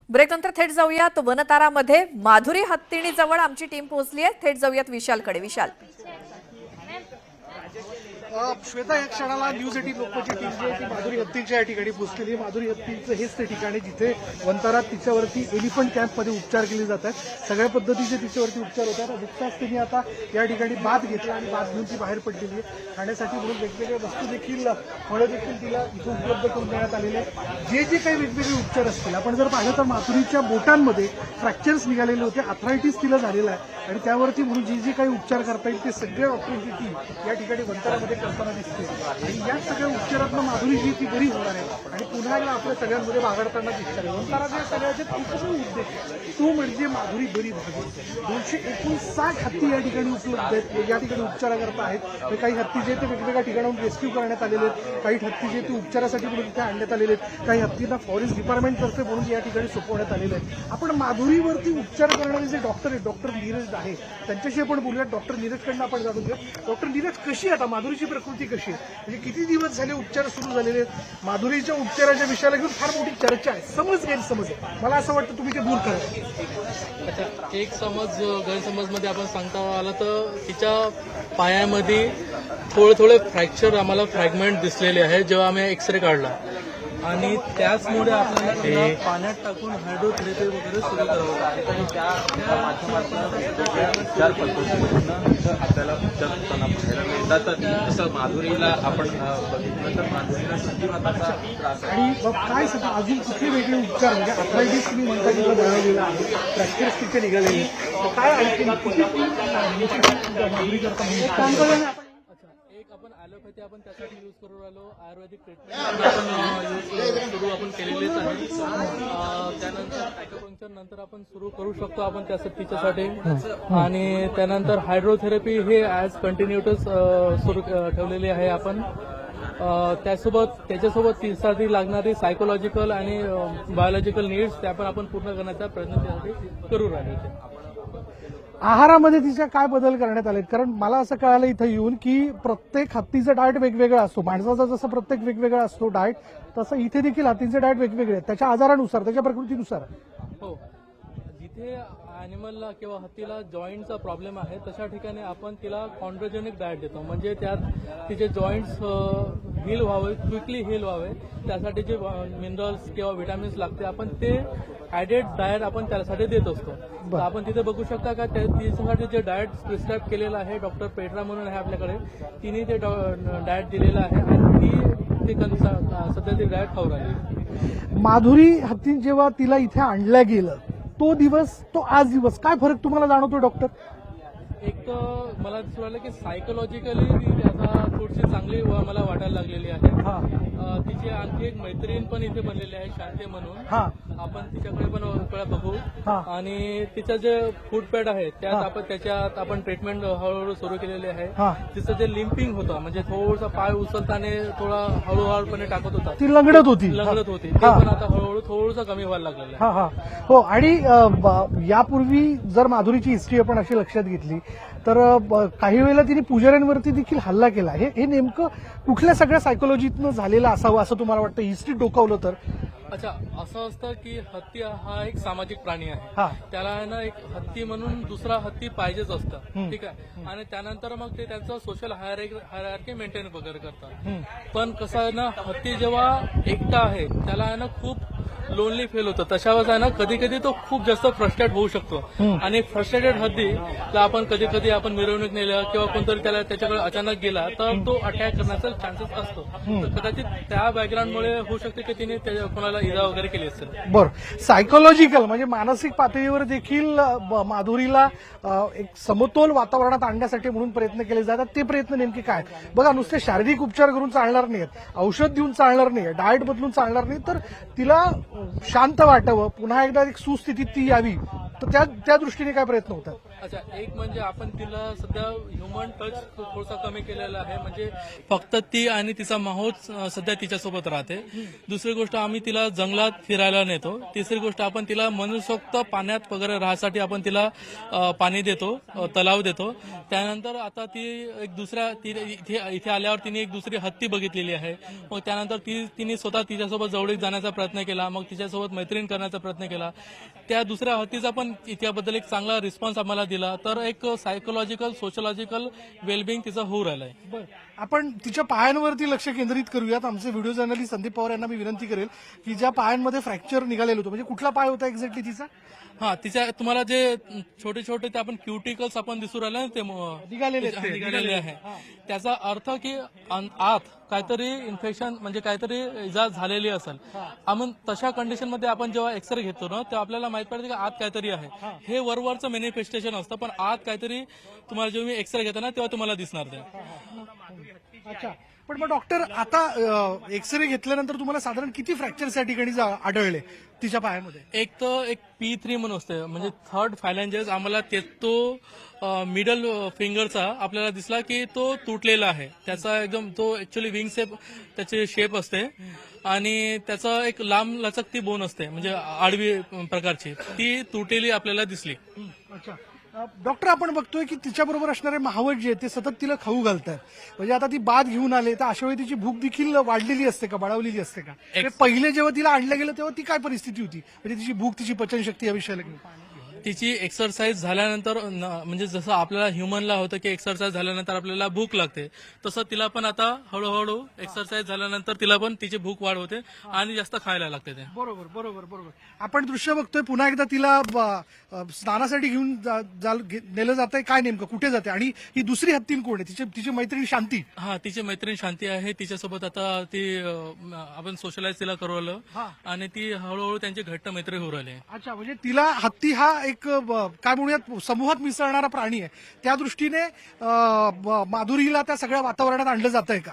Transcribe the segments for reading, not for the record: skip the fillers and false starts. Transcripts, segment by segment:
ब्रेकनंतर थेट जाऊयात वनतारामध्ये माधुरी हत्तीणीजवळ आमची टीम पोहोचली आहे। थेट जाऊयात विशालकडे। विशाल, श्वेता, या क्षणाला न्यूज 18 लोकची टीम जी आहे ती माधुरी हत्तीच्या या ठिकाणी पोहोचलेली आहे। माधुरी हत्तीचं हेच ते ठिकाण आहे जिथे वनतारात तिच्यावरती एलिफंट कॅम्पमध्ये उपचार केले जातात। सगळ्या पद्धतीचे तिच्यावरती उपचार होतात। नुकताच तिने आता या ठिकाणी बाथ घेतला आणि बाथ घेऊन ती बाहेर पडलेली आहे। खाण्यासाठी म्हणून वेगवेगळ्या वस्तू देखील, फळं देखील तिला इथे उपलब्ध करून देण्यात आलेले आहेत। जे काही वेगवेगळे उपचार असतील, आपण जर पाहिलं तर माधुरीच्या बोटांमध्ये फ्रॅक्चर्स निघालेले होते, आर्थरायटिस तिला झालेला आहे आणि त्यावरती म्हणून जे काही उपचार करता येईल ते सगळे डॉक्टरांची टीम या ठिकाणी वनतारामध्ये करताना दिसते आणि या सगळ्या उपचारातून माधुरी जी ती बरी होणार आहे आणि पुन्हा एकदा आपल्या सगळ्यांमध्ये बागडताना दिसणार आहे। वनताराच्या सगळ्याचे एकच उद्देश, तो म्हणजे माधुरी बरी व्हावी। 259 हत्ती या ठिकाणी उपलब्ध आहेत, या ठिकाणी उपचाराकरता आहेत। काही हत्ती जे ते वेगवेगळ्या ठिकाणाहून रेस्क्यू करण्यात आलेले आहेत, काही हत्ती जे ते उपचारासाठी म्हणून तिथे आणण्यात आलेले आहेत, काही हत्तींना फॉरेस्ट डिपार्टमेंटतर्फे म्हणून या ठिकाणी सोपवण्यात आलेले आहेत। आपण माधुरीवरती उपचार करणारे जे डॉक्टर आहेत, डॉक्टर नीरज आहे, त्यांच्याशी आपण बोलूयात। डॉक्टर नीरजकडनं आपण जाणून घेऊया। डॉक्टर नीरज, कशी आता माधुरीची प्रकृती कशी आहे? म्हणजे किती दिवस झाले उपचार सुरू झालेले आहेत? माधुरीच्या उपचाराच्या विषयाला घेऊन फार मोठी चर्चा आहे, समज गैरसमज आहे। मला असं वाटतं तुम्ही ते दूर करा। अच्छा, एक समज गैरसमजमध्ये आपण सांगता आलं तर तिच्या पायामध्ये थोडे फ्रॅक्चर आम्हाला फ्रॅगमेंट दिसलेले आहे जेव्हा आम्ही एक्सरे काढला आणि त्याचमुळे आपल्याला तिला पाण्यात टाकून हायड्रोथेरपी वगैरे सुरू करावं लागतं आणि त्या माध्यमातून चार पद्धतीनं आपल्याला उपचार होताना पाहायला मिळतात। तर जसं माधुरीला आपण बघितलं तर माधुरीला संधिवाताचा त्रास आहे आणि काय सांगा, अजून कुठले वेगळे उपचार म्हणजे आर्थरायटिस तुम्ही म्हणता तिला बळवलेला आहे, फ्रॅक्चर्स तिथे निघालेले, तर काय आणखी माधुरी करता म्हणजे काम करूया आपण। एक आपण ॲलोपॅथी आपण त्यासाठी यूज करून राहिलो, आयुर्वेदिक ट्रीटमेंट आपण सुरू आपण केलेलीच आहे। त्यानंतर ॲक्युपंक्चर नंतर आपण सुरू करू शकतो आपण तिच्यासाठी आणि त्यानंतर हायड्रोथेरपी हे ॲज कंटिन्युअस सुरू ठेवलेली आहे आपण। त्याच्यासोबत तिच्यासाठी लागणारी सायकोलॉजिकल आणि बायोलॉजिकल नीड्स त्या पण आपण पूर्ण करण्याचा प्रयत्न त्यासाठी करू राहिलो। आहारामध्ये तिच्या काय बदल करण्यात आलेत? कारण मला असं कळालं इथं येऊन की प्रत्येक हत्तीचं डाएट वेगवेगळा असतो। माणसाचा जसं प्रत्येक वेगवेगळा असतो डाएट, तसं इथे देखील हत्तीचे डाएट वेगवेगळे आहेत त्याच्या आजारानुसार, त्याच्या प्रकृतीनुसार। हो, जिथे ॲनिमलला किंवा हत्तीला जॉईंटचा प्रॉब्लेम आहे तशा ठिकाणी आपण तिला कॉन्ड्रोजेनिक डाएट देतो, म्हणजे त्यात तिचे जॉईंट्स हील व्हावे, क्विकली हील व्हावे, त्यासाठी जे मिनरल्स किंवा विटॅमिन्स लागते आपण ते ॲडेड डाएट आपण त्यासाठी देत असतो। तर आपण तिथे बघू शकता का तिच्यासाठी जे डाएट प्रिस्क्राईब केलेलं आहे, डॉक्टर पेट्रा म्हणून आहे आपल्याकडे, तिने ते डाएट दिलेलं आहे आणि ती सध्या ते डाएट खाऊ राहिली। माधुरी हत्ती जेव्हा तिला इथे आणलं गेलं तो दिवस, तो आज दिवस, काय फरक तुम्हाला जाणवतो डॉक्टर? एक तर मला दिसून राहिलं की सायकोलॉजिकली आता थोडीशी चांगली मला वाटायला लागलेली आहे। तिची आणखी एक मैत्रीण पण इथे बनलेली आहे, शांती म्हणून, आपण तिच्याकडे पण वेळा बघू आणि तिचं जे फूड पॅड आहे त्याच्यात आपण ट्रीटमेंट हळूहळू सुरू केलेली आहे। तिचं जे लिम्पिंग होतं, म्हणजे थोडासा पाय उचलताना थोडा हळूहळूपणे टाकत होता, ती लंगडत होती, ते पण आता हळूहळू थोडंसं कमी व्हायला लागलेलं आहे। हो, आणि यापूर्वी जर माधुरीची हिस्ट्री आपण अशी लक्षात घेतली तर काही वेळेला तिने पुजाऱ्यांवरती देखील हल्ला केला। हे नेमकं कुठल्या सगळ्या सायकोलॉजीतनं झालेलं असावं असं तुम्हाला वाटतं? हिस्ट्री डोकावलं तर? अच्छा, असं असतं की हत्ती हा एक सामाजिक प्राणी आहे, त्याला ना एक हत्ती म्हणून दुसरा हत्ती पाहिजेच असतं, ठीक आहे, आणि त्यानंतर मग ते त्यांचं सोशल हायरार्की मेंटेन वगैरे करतात। पण कसं आहे ना, हत्ती जेव्हा एकटा आहे त्याला आहे ना खूप लोनली फील होतं, तशा वेळेस आहे ना कधी कधी तो खूप जास्त फ्रस्ट्रेट होऊ शकतो आणि फ्रस्ट्रेटेड हत्तीला आपण कधी कधी आपण मिरवणूक नेलं किंवा कोणतरी त्याला त्याच्याकडे अचानक गेला तर तो अटॅक करण्याचा चान्सेस असतो। तर कदाचित त्या बॅकग्राऊंडमुळे होऊ शकते की तिने कोणाला इजा वगैरे केली असेल। बरं, सायकोलॉजिकल म्हणजे मानसिक पातळीवर देखील माधुरीला एक समतोल वातावरणात आणण्यासाठी म्हणून प्रयत्न केले जातात। ते प्रयत्न नेमके काय? बघा, नुसते शारीरिक उपचार करून चालणार नाहीत, औषध देऊन चालणार नाही, डाएट बदलून चालणार नाही, तर तिला शांत वाटावं, पुन्हा एकदा एक सुस्थितीत ती यावी, तर त्या दृष्टीने काय प्रयत्न होतात? अच्छा, एक म्हणजे आपण तिला सध्या ह्युमन टच थोडासा कमी केलेला आहे, म्हणजे फक्त ती आणि तिचा माहोल सध्या तिच्यासोबत राहते. दुसरी गोष्ट आम्ही तिला जंगलात फिरायला नेतो. तिसरी गोष्ट आपण तिला मनसोक्त पाण्यात वगैरे राहण्यासाठी आपण तिला पाणी देतो, तलाव देतो. त्यानंतर आता ती एक दुसऱ्या इथे आल्यावर तिने एक दुसरी हत्ती बघितलेली आहे. मग त्यानंतर तिने स्वतः तिच्यासोबत जवळीक जाण्याचा प्रयत्न केला, मग तिच्यासोबत मैत्रीण करण्याचा प्रयत्न केला. त्या दुसऱ्या हत्तीचा पण त्याबद्दल एक चांगला रिस्पॉन्स आम्हाला दिला. तर एक सायकोलॉजिकल सोशलॉजिकल वेलबिंग तिचं होऊ राहिलंय. बरं, आपण तिच्या पायांवरती लक्ष केंद्रित करूयात. आमचे व्हिडिओ जर्नलिस्ट संदीप पवार यांना मी विनंती करेल की ज्या पायांमध्ये फ्रॅक्चर निघालेलं होतं, म्हणजे कुठला पाय होता एक्झॅक्टली तिचा? हा, तिच्या तुम्हाला जे छोटे छोटे ते आपण क्युटिकल्स आपण दिसू राहिले ना, ते निघालेले आहे. त्याचा अर्थ की आत काहीतरी इन्फेक्शन म्हणजे काहीतरी इजा झालेली असेल. आपण तशा कंडिशन मध्ये आपण जेव्हा एक्सरे घेतो ना, तेव्हा आपल्याला माहित पडते की आत काहीतरी आहे. हे वरवरचं मॅनिफेस्टेशन असतं, पण आत काहीतरी तुम्हाला जेव्हा मी एक्सरे घेतो ना, तेव्हा तुम्हाला दिसणार ते. अच्छा, पण मग डॉक्टर आता एक्सरे घेतल्यानंतर तुम्हाला साधारण किती फ्रॅक्चर्स या ठिकाणी आढळले तिच्या पायामध्ये? एक तर एक P3 म्हणून असते, म्हणजे थर्ड फायलँजेस. आम्हाला तो मिडल फिंगरचा आपल्याला दिसला की तो तुटलेला आहे. त्याचा एकदम तो ऍक्च्युअली विंग शेप त्याची शेप असते आणि त्याचा एक लांब लचकती बोन असते, म्हणजे आडवी प्रकारची, ती तुटलेली आपल्याला दिसली. अच्छा, डॉक्टर आपण बघतोय की तिच्याबरोबर असणारे महावत जे आहेत ते सतत तिला खाऊ घालतात. म्हणजे आता ती बाद घेऊन आले तर अशा वेळी तिची भूक देखील वाढलेली असते का, बळावलेली असते का? पहिले जेव्हा तिला आणलं गेलं तेव्हा ती काय परिस्थिती होती, म्हणजे तिची भूक, तिची पचनशक्ती या विषयाला घेऊन? तिची एक्सरसाइज झाल्यानंतर म्हणजे जसं आपल्याला ह्युमनला होतं की एक्सरसाइज झाल्यानंतर आपल्याला भूक लागते, तसं तिला पण आता हळूहळू एक्सरसाइज झाल्यानंतर तिला पण तिची भूक वाढ होते आणि जास्त खायला लागते ते. बरोबर बरोबर बरोबर. आपण दृश्य बघतोय, पुन्हा एकदा तिला स्नानासाठी घेऊन नेलं जातंय. काय नेमकं कुठे जाते? आणि ही दुसरी हत्तीन कोण आहे? तिची मैत्रीण शांती? हा, तिची मैत्रीण शांती आहे. तिच्यासोबत आता ती आपण सोशलाइज तिला करवलं आणि ती हळूहळू त्यांची घट्ट मैत्री होऊ राहिली. अच्छा, म्हणजे तिला हत्ती हा एक काय म्हणूयात समूहात मिसळणारा प्राणी आहे. त्या दृष्टीने माधुरीला त्या सगळ्या वातावरणात आणलं जात आहे का?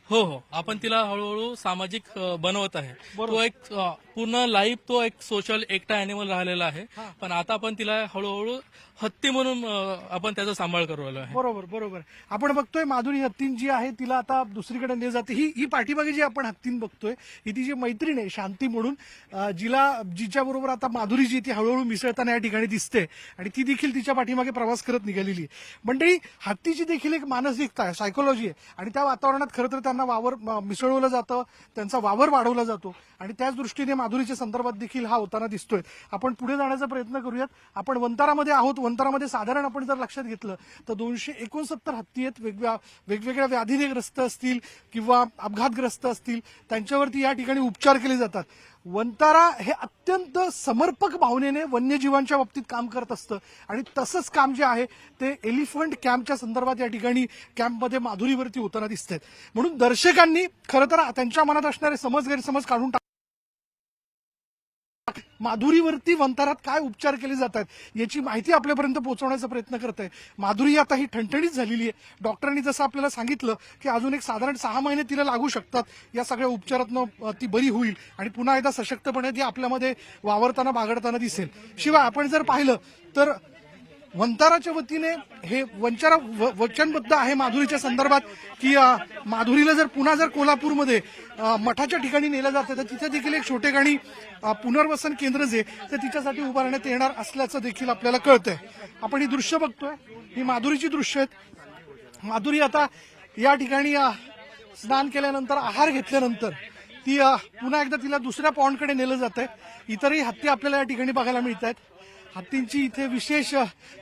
हो हो, आपण तिला हळूहळू सामाजिक बनवत आहे. तो एक पूर्ण लाईफ तो एक सोशल एकटा अॅनिमल राहिलेला आहे, पण आता आपण तिला हळूहळू हत्ती म्हणून आपण त्याचा सांभाळ करू राहिलो आहे. बरोबर बरोबर. आपण बघतोय माधुरी हत्तीन जी आहे तिला आता दुसरीकडे नेली जाते. ही पाठीमागे जी आपण हत्तीन बघतोय ही तिची मैत्रीण आहे शांती म्हणून, जिच्या बरोबर आता माधुरी जी ती हळूहळू मिसळताना या ठिकाणी दिसते आणि ती देखील तिच्या पाठीमागे प्रवास करत निघालेली आहे. मंडळी, हत्तीची देखील एक मानसिकता आहे, सायकोलॉजी आहे आणि त्या वातावरणात खरं तर त्यांना वावर मिसळवलं जातं, त्यांचा वावर वाढवला जातो आणि त्याच दृष्टीने माधुरीच्या संदर्भात देखील हा होताना दिसतोय. आपण पुढे जाण्याचा प्रयत्न करूयात. आपण वंतारामध्ये आहोत. वंतारामध्ये साधारण आपण जर लक्षात घेतलं तर 269 हत्ती आहेत. वेगवेगळ्या व्याधीने ग्रस्त असतील किंवा अपघातग्रस्त असतील, त्यांच्यावरती या ठिकाणी उपचार केले जातात. वंतारा हे अत्यंत समर्पक भावनेने वन्यजीवांच्या बाबतीत काम करत असतं आणि तसंच काम जे आहे ते एलिफंट कॅम्पच्या संदर्भात या ठिकाणी कॅम्पमध्ये माधुरीवरती होताना दिसत. म्हणून दर्शकांनी खरं तर त्यांच्या मनात असणारे गैरसमज काढून माधुरीवरती वंतारात काय उपचार केले जातात याची माहिती आपल्यापर्यंत पोहोचवण्याचा प्रयत्न करत आहे. माधुरी आता ही ठणठणीत झालेली आहे. डॉक्टरांनी जसं आपल्याला सांगितलं की अजून एक साधारण 6 महिने तिला लागू शकतात. या सगळ्या उपचारातनं ती बरी होईल आणि पुन्हा एकदा सशक्तपणे ती आपल्यामध्ये वावरताना बागडताना दिसेल. शिवाय आपण जर पाहिलं तर वंताराच्या वतीने हे वचनबद्ध आहे माधुरीच्या संदर्भात की माधुरीला जर पुन्हा कोल्हापूरमध्ये मठाच्या ठिकाणी नेलं जातं तर तिथे देखील एक छोटेखानी पुनर्वसन केंद्र जे ते तिच्यासाठी उभारण्यात येणार असल्याचं देखील आपल्याला कळतंय. आपण ही दृश्य बघतोय, ही माधुरीची दृश्य आहेत. माधुरी आता या ठिकाणी स्नान केल्यानंतर, आहार घेतल्यानंतर ती पुन्हा एकदा तिला दुसऱ्या पॉन्डकडे नेलं जातंय. इतरही हत्ती आपल्याला या ठिकाणी बघायला मिळत आहेत. हत्तींची इथे विशेष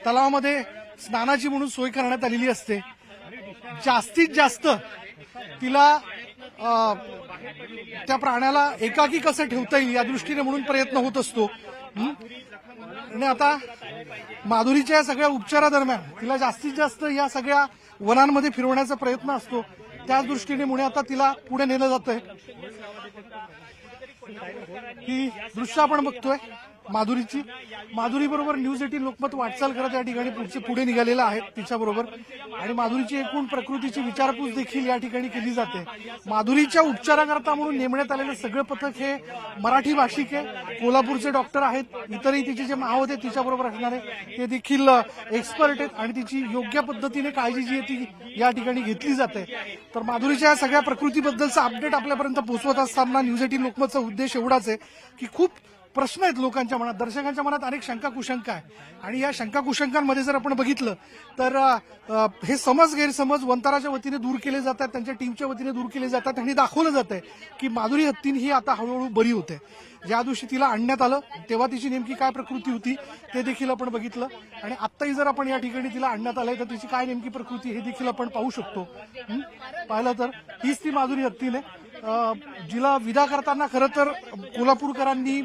तलावामध्ये स्नानाची म्हणून सोय करण्यात आलेली असते. जास्तीत जास्त तिला त्या प्राण्याला एकाकी कसं ठेवता येईल या दृष्टीने म्हणून प्रयत्न होत असतो. आणि आता माधुरीच्या सगळ्या उपचारादरम्यान तिला जास्तीत जास्त या सगळ्या वनांमध्ये फिरवण्याचा प्रयत्न असतो. त्याच दृष्टीने म्हणून आता तिला पुढे नेलं जातंय. ही दृश्य आपण बघतोय. माधुरी बरोबर न्यूज 18 लोकमत वाटचाल करत या ठिकाणी पुढे निघालेला आहे तिच्याबरोबर, आणि माधुरीची एकूण प्रकृतीची विचारपूस देखील या ठिकाणी केली जाते. माधुरीच्या उपचाराकरता म्हणून नेमण्यात आलेलं सगळं पथक हे मराठी भाषिक आहे. कोल्हापूरचे डॉक्टर आहेत, इतरही तिचे जे मावत आहेत तिच्याबरोबर असणारे ते देखील एक्सपर्ट आहेत, आणि तिची योग्य पद्धतीने काळजी जी आहे ती या ठिकाणी घेतली जाते. तर माधुरीच्या सगळ्या प्रकृतीबद्दलचा अपडेट आपल्यापर्यंत पोहोचवत असताना न्यूज 18 लोकमतचा उद्देश एवढाच आहे की खूप प्रश्न आहेत लोकांच्या मनात, दर्शकांच्या मनात अनेक शंका कुशंका आहे, आणि या शंका कुशंकांमध्ये जर आपण बघितलं तर हे समज गैरसमज वंताराच्या वतीने दूर केले जातात, त्यांच्या टीमच्या वतीने दूर केले जातात, आणि दाखवलं जात आहे की माधुरी हत्तीन ही आता हळूहळू बरी होते. ज्या दिवशी तिला आणण्यात आलं तेव्हा तिची नेमकी काय प्रकृती होती ते देखील आपण बघितलं, आणि आत्ताही जर आपण या ठिकाणी तिला आणण्यात आलंय तर तिची काय नेमकी प्रकृती हे देखील आपण पाहू शकतो. पाहिलं तर हीच ती माधुरी हत्तीन आहे, जिला विदा करताना खरं तर कोल्हापूरकरांनी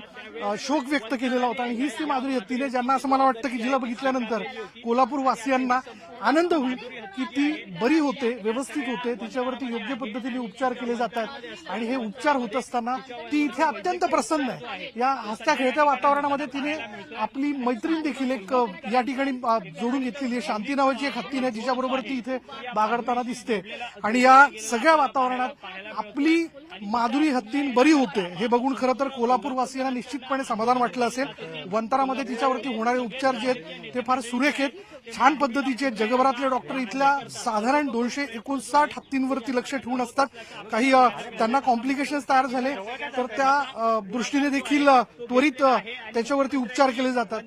शोक व्यक्त केलेला होता, आणि हीच ती माधुरी हत्तीने ज्यांना असं मला वाटतं की जिला बघितल्यानंतर कोल्हापूर वासियांना आनंद होईल की ती बरी होते, व्यवस्थित होते, तिच्यावरती योग्य पद्धतीने उपचार केले जातात, आणि हे उपचार होत असताना ती इथे अत्यंत प्रसन्न आहे. या हसत्या खेळत्या वातावरणामध्ये तिने आपली मैत्रीण देखील एक या ठिकाणी जोडून घेतलेली आहे. शांती नावाची एक हत्तीन आहे जिच्याबरोबर ती इथे बागडताना दिसते, आणि या सगळ्या वातावरणात आपली माधुरी हत्तीन बरी होते हे बघून खरं तर कोल्हापूर वासियांना निश्चितपणे समाधान वाटलं असेल. वंतारामध्ये तिच्यावरती होणारे उपचार जे आहेत ते फार सुरेख आहेत, छान पद्धतीचे. जगभरातले डॉक्टर इथल्या साधारण 259 हत्तींवरती लक्ष ठेवून असतात. काही त्यांना कॉम्प्लिकेशन्स तयार झाले तर त्या दृष्टीने देखील त्वरित त्याच्यावरती उपचार केले जातात.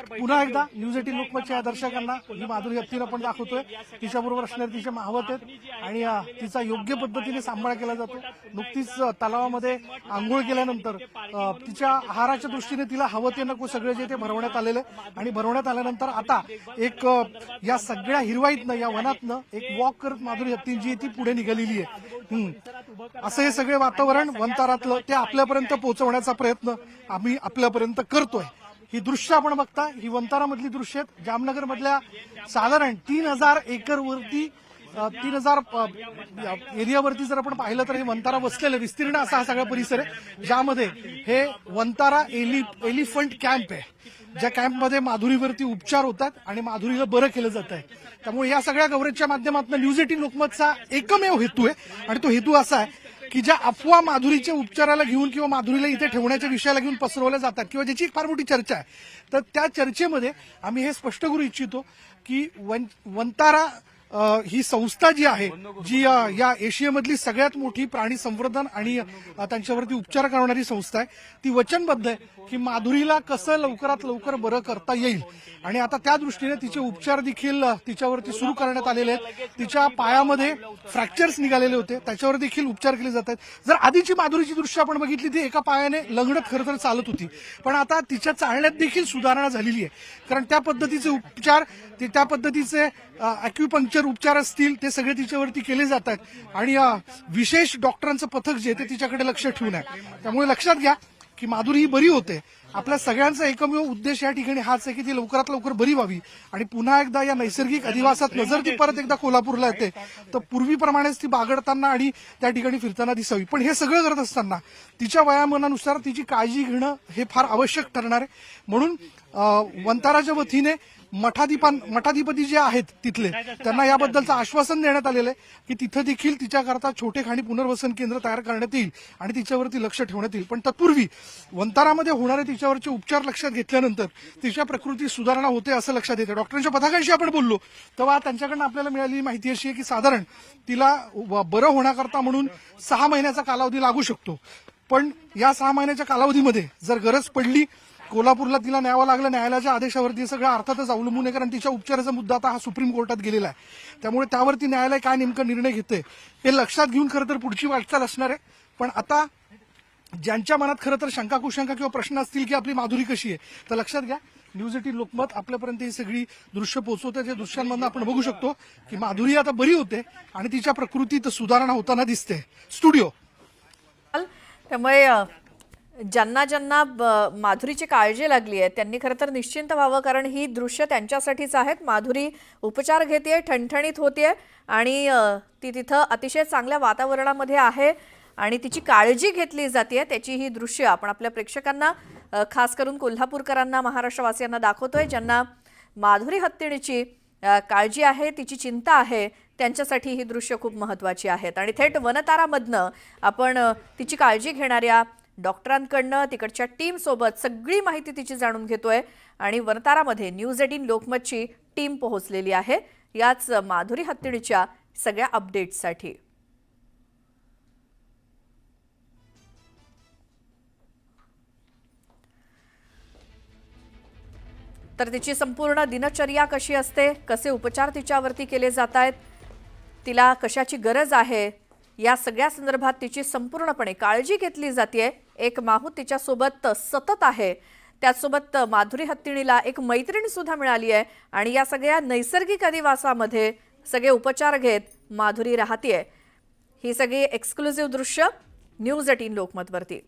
पुन्हा एकदा न्यूज 18 लोकमतच्या दर्शकांना ही माधुरी हत्तीन आपण दाखवतोय, तिच्याबरोबर असणारे तिचे माहवत आहेत, आणि तिचा योग्य पद्धतीने सांभाळ केला जातो. नुकतीच तलावामध्ये आंघोळ केल्यानंतर तिच्या आहाराच्या दृष्टीने तिला हवं ते नको सगळे जे ते भरवण्यात आलेलं, आणि भरवण्यात आल्यानंतर आता एक या सगळ्या हिरवाईतनं या वनातनं एक वॉक करत माधुरी हत्तीन जी ती पुढे निघालेली आहे. असं हे सगळे वातावरण वंतारातलं ते आपल्यापर्यंत पोहोचवण्याचा प्रयत्न आम्ही आपल्यापर्यंत करतोय. ही दृश्य आपण बघता, ही वंतारामधली दृश्य आहेत. जामनगर मधल्या साधारण 3000 एकरवरती 3000 एरियावरती जर आपण पाहिलं तर हे वंतारा वसलेलं विस्तीर्ण असा हा सगळा परिसर आहे, ज्यामध्ये हे वंतारा एलिफंट कॅम्प आहे, ज्या कॅम्पमध्ये माधुरीवरती उपचार होतात आणि माधुरीला बरं केलं जात आहे. त्यामुळे या सगळ्या कव्हरेजच्या माध्यमातून न्यूज 18 लोकमतचा एकमेव हेतू आहे, आणि तो हेतू असा आहे की ज्या अफवा माधुरीच्या उपचाराला घेऊन किंवा माधुरीला इथे ठेवण्याच्या विषयाला घेऊन पसरवल्या जातात किंवा ज्याची एक फार मोठी चर्चा आहे, तर त्या चर्चेमध्ये आम्ही हे स्पष्ट करू इच्छितो की वंतारा ही संस्था जी आहे, जी या एशियामधली सगळ्यात मोठी प्राणी संवर्धन आणि त्यांच्यावरती उपचार करणारी संस्था आहे, ती वचनबद्ध आहे की माधुरीला कसं लवकरात लवकर बरं करता येईल, आणि आता त्या दृष्टीने तिचे उपचार देखील तिच्यावरती सुरू करण्यात आलेले आहेत. तिच्या पायामध्ये फ्रॅक्चर्स निघालेले होते, त्याच्यावर देखील उपचार केले जात आहेत. जर आधीची माधुरीची दृश्य आपण बघितली ती एका पायाने लंगडत खरं तर चालत होती, पण आता तिच्या चालण्यात देखील सुधारणा झालेली आहे, कारण त्या पद्धतीचे उपचार, त्या पद्धतीचे अॅक्युपंक्चर उपचार असतील ते सगळे तिच्यावरती केले जातात, आणि विशेष डॉक्टरांचं पथक जे ते तिच्याकडे लक्ष ठेवून आहे. त्यामुळे लक्षात घ्या की माधुरी ही बरी होते. आपल्या सगळ्यांचा एकमेव उद्देश या ठिकाणी हाच आहे की ती लवकरात लवकर बरी व्हावी, आणि पुन्हा एकदा या नैसर्गिक अधिवासात नजर ती परत एकदा कोल्हापूरला येते तर पूर्वीप्रमाणेच ती बागडताना आणि त्या ठिकाणी फिरताना दिसावी. पण हे सगळं करत असताना तिच्या वयामानानुसार तिची काळजी घेणं हे फार आवश्यक ठरणार आहे. म्हणून वंताराच्या वतीने मठाधिपती जे आहेत तिथले त्यांना याबद्दलचं आश्वासन देण्यात आलेलं आहे की तिथं देखील तिच्याकरता छोटेखानी पुनर्वसन केंद्र तयार करण्यात येईल आणि तिच्यावरती लक्ष ठेवण्यात येईल. पण तत्पूर्वी वंतारामध्ये होणारे तिच्यावरचे उपचार लक्षात घेतल्यानंतर तिच्या प्रकृती सुधारणा होते असं लक्षात येते. डॉक्टरांच्या पथकांशी आपण बोललो तेव्हा त्यांच्याकडनं आपल्याला मिळालेली माहिती अशी आहे की साधारण तिला बरं होण्याकरता म्हणून 6 महिन्याचा कालावधी लागू शकतो. पण या 6 महिन्याच्या कालावधीमध्ये जर गरज पडली, कोल्हापूरला तिला न्यावं लागलं, न्यायालयाच्या आदेशावरती सगळं अर्थातच अवलंबून आहे, कारण तिच्या उपचाराचा मुद्दा आता हा सुप्रीम कोर्टात गेलेला आहे. त्यामुळे त्यावरती न्यायालय काय नेमका निर्णय घेते हे लक्षात घेऊन खरं तर पुढची वाटचाल असणार आहे. पण आता ज्यांच्या मनात खरं तर शंका कुशंका किंवा प्रश्न असतील की आपली माधुरी कशी आहे, तर लक्षात घ्या न्यूज 18 लोकमत आपल्यापर्यंत ही सगळी दृश्य पोहोचवते. त्या दृश्यांमधून आपण बघू शकतो की माधुरी आता बरी होते आणि तिच्या प्रकृतीत सुधारणा होताना दिसते. स्टुडिओ. त्यामुळे ज्यांना ज्यांना माधुरीची काळजी लागली आहे त्यांनी खरं तर निश्चिंत व्हावं, कारण ही दृश्य त्यांच्यासाठीच आहेत. माधुरी उपचार घेतेय, ठणठणीत होतेय आणि ती तिथं अतिशय चांगल्या वातावरणामध्ये आहे. आणि तिची काळजी घेतली जाते त्याची ही दृश्य आपण आपल्या प्रेक्षकांना खास करून कोल्हापूरकरांना महाराष्ट्रवासियांना दाखवतोय ज्यांना माधुरी हत्तीणीची काळजी आहे तिची चिंता आहे त्यांच्यासाठी ही दृश्य खूप महत्त्वाची आहेत आणि थेट वनतारामधनं आपण तिची काळजी घेणाऱ्या डॉक्टरांकडनं तिकडच्या टीम सोबत सगळी माहिती तिची जाणून घेतोय आणि वनतारामध्ये न्यूज 18 लोकमतची टीम पोहोचलेली आहे याच माधुरी हत्तीणीच्या सगळ्या अपडेट्ससाठी। तर तिची संपूर्ण दिनचर्या कशी असते कसे उपचार तिच्यावरती केले जात आहेत तिला कशाची गरज आहे या सगळ्या संदर्भात तिची संपूर्णपणे काळजी घेतली जाते। एक माहूत तिच्यासोबत सतत आहे त्याचसोबत माधुरी हत्तीणीला एक मैत्रीण सुद्धा मिळाली आहे आणि या सगळ्या नैसर्गिक अधिवासामध्ये सगळे उपचार घेत माधुरी राहतीये। ही सगळी एक्सक्लुझिव्ह दृश्य न्यूज 18 लोकमतवरती।